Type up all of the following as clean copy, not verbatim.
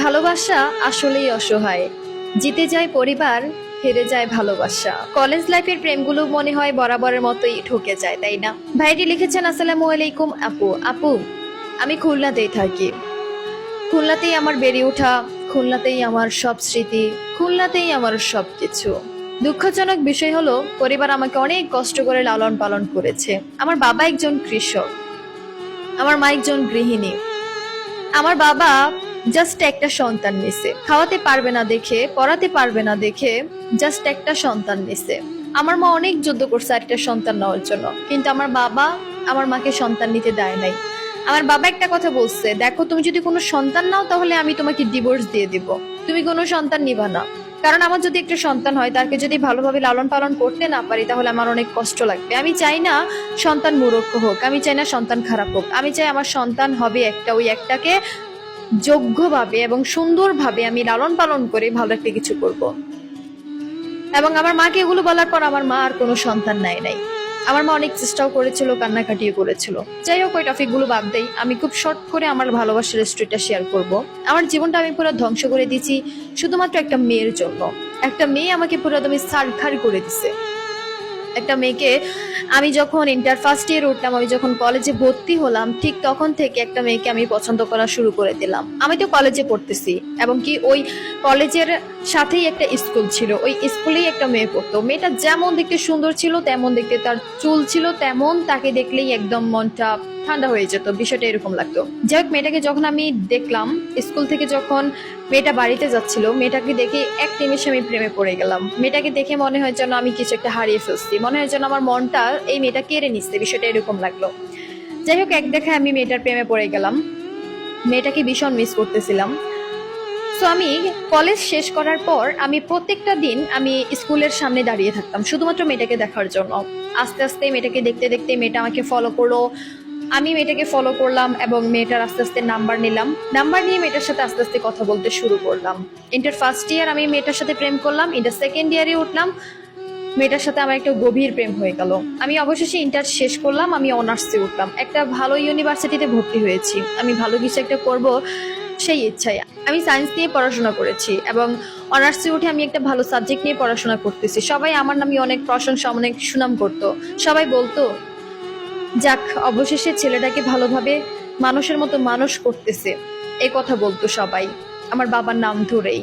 ভালোবাসা আসলেই অসহায়। জিতে যায় পরিবার, হেরে যায় ভালোবাসা। কলেজ লাইফের প্রেমগুলো মনে হয় বরাবরের মতোই ঠকে যায়, তাই না? ভাইটি লিখেছেন, আসসালামু আলাইকুম আপু। আপু, আমি খুলনাতেই থাকি। খুলনাতেই আমার বেড়ে ওঠা, খুলনাতেই আমার সব স্মৃতি, খুলনাতেই আমার সবকিছু। দুঃখজনক বিষয় হলো, পরিবার আমাকে অনেক কষ্ট করে লালন পালন করেছে। আমার বাবা একজন কৃষক, আমার মা একজন গৃহিণী। আমার বাবা জাস্ট একটা সন্তান নিছে, খাওয়াতে পারবে না দেখে, পড়াতে পারবে না দেখে জাস্ট একটা সন্তান নিছে। আমার মা অনেক যুদ্ধ করছে একটা সন্তান নেওয়ার জন্য, কিন্তু আমার বাবা আমার মাকে সন্তান নিতে দেয় নাই। আমার বাবা একটা কথা বলছে, দেখো তুমি যদি কোনো সন্তান নাও তাহলে আমি তোমাকে ডিভোর্স দিয়ে দিব, তুমি কোনো সন্তান নিবা না। কারণ আমার যদি একটা সন্তান হয়, তাকে যদি ভালোভাবে লালন পালন করতে না পারি তাহলে আমার অনেক কষ্ট লাগবে। আমি চাই না সন্তান মূর্খ হোক, আমি চাই না সন্তান খারাপ হোক, আমি চাই আমার সন্তান হবে একটা, ওই একটাকে যোগ্যভাবে এবং সুন্দরভাবে আমি লালন পালন করে ভালো একটা কিছু করব। এবং আমার মাকে এগুলো বলার পর আমার মা আর কোনো সন্তান নেয় নাই। আমার মা অনেক চেষ্টাও করেছিল, কান্নাকাটিও করেছিল। যাই হোক, ওই টপিক গুলো বাদ দেই। আমি খুব শর্ট করে আমার ভালোবাসার স্টোরিটা শেয়ার করব। আমার জীবনটা আমি পুরো ধ্বংস করে দিয়েছি শুধুমাত্র একটা মেয়ের জন্য। একটা মেয়ে আমাকে পুরো একদমই ছারখার করে দিছে। একটা মেয়েকে, আমি যখন ইন্টার ফার্স্ট ইয়ার উঠলাম, আমি যখন কলেজে ভর্তি হলাম, ঠিক তখন থেকে একটা মেয়েকে আমি পছন্দ করা শুরু করে দিলাম। আমি তো কলেজে পড়তেছি, এবং কি ওই কলেজের সাথেই একটা স্কুল ছিল, ওই স্কুলেই একটা মেয়ে পড়তো। মেয়েটা যেমন দেখতে সুন্দর ছিল, তেমন দেখতে তার চুল ছিল, তেমন তাকে দেখলেই একদম মনটা ঠান্ডা হয়ে যেত, বিষয়টা এরকম লাগতো। যাই হোক, মেয়েটাকে যখন আমি দেখলাম স্কুল থেকে, যখন মেয়েটা বাড়িতে যাচ্ছিল, মেয়েটাকে দেখে এক নিমেষে আমি প্রেমে পড়ে গেলাম। মেয়েটাকে দেখে মনে হয় যেন আমি কিছু একটা হারিয়ে ফেলছি, মনে হয় যেন আমার মনটা এই মেয়েটা কেড়ে নিচ্ছে, বিষয়টা এরকম লাগলো। যাই হোক, এক দেখায় আমি মেয়েটার প্রেমে পড়ে গেলাম, মেয়েটাকে ভীষণ মিস করতেছিলাম। তো আমি কলেজ শেষ করার পর আমি প্রত্যেকটা দিন আমি স্কুলের সামনে দাঁড়িয়ে থাকতাম শুধুমাত্র মেয়েটাকে দেখার জন্য। আস্তে আস্তে মেয়েটাকে দেখতে দেখতে মেয়েটা আমাকে ফলো করলো, আমি মেয়েটাকে ফলো করলাম, এবং মেয়েটার আস্তে আস্তে নাম্বার নিলাম। নাম্বার নিয়ে মেয়েটার সাথে আস্তে আস্তে কথা বলতে শুরু করলাম। ইন্টার ফার্স্ট ইয়ার আমি মেয়েটার সাথে প্রেম করলাম, ইন্টার সেকেন্ড ইয়ারে উঠলাম, মেয়েটার সাথে আমার একটা গভীর প্রেম হয়ে গেল। আমি অবশেষে ইন্টার শেষ করলাম, আমি অনার্সে উঠলাম, একটা ভালো ইউনিভার্সিটিতে ভর্তি হয়েছি। আমি ভালো কিছু একটা করব সেই ইচ্ছায় আমি সায়েন্স নিয়ে পড়াশোনা করেছি, এবং অনার্সে উঠে আমি একটা ভালো সাবজেক্ট নিয়ে পড়াশোনা করতেছি। সবাই আমার নামে অনেক প্রশংসা, অনেক সুনাম করতো। সবাই বলতো, যাক, অবশেষে ছেলেটাকে ভালোভাবে মানুষের মতো মানুষ করতেছে, এই কথা বলতো সবাই আমার বাবার নাম ধরেই।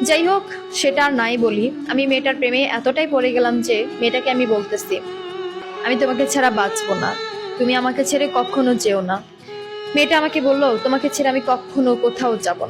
যাই হোক, সেটা আর নাই বলি। আমি মেয়েটার প্রেমে এতটাই পড়ে গেলাম যে মেয়েটাকে আমি বলতেছি, আমি তোমাকে ছাড়া বাঁচবো না, তুমি আমাকে ছেড়ে কখনো যেও না। মেয়েটা আমাকে বললো, তোমাকে ছেড়ে আমি কখনো কোথাও যাব না।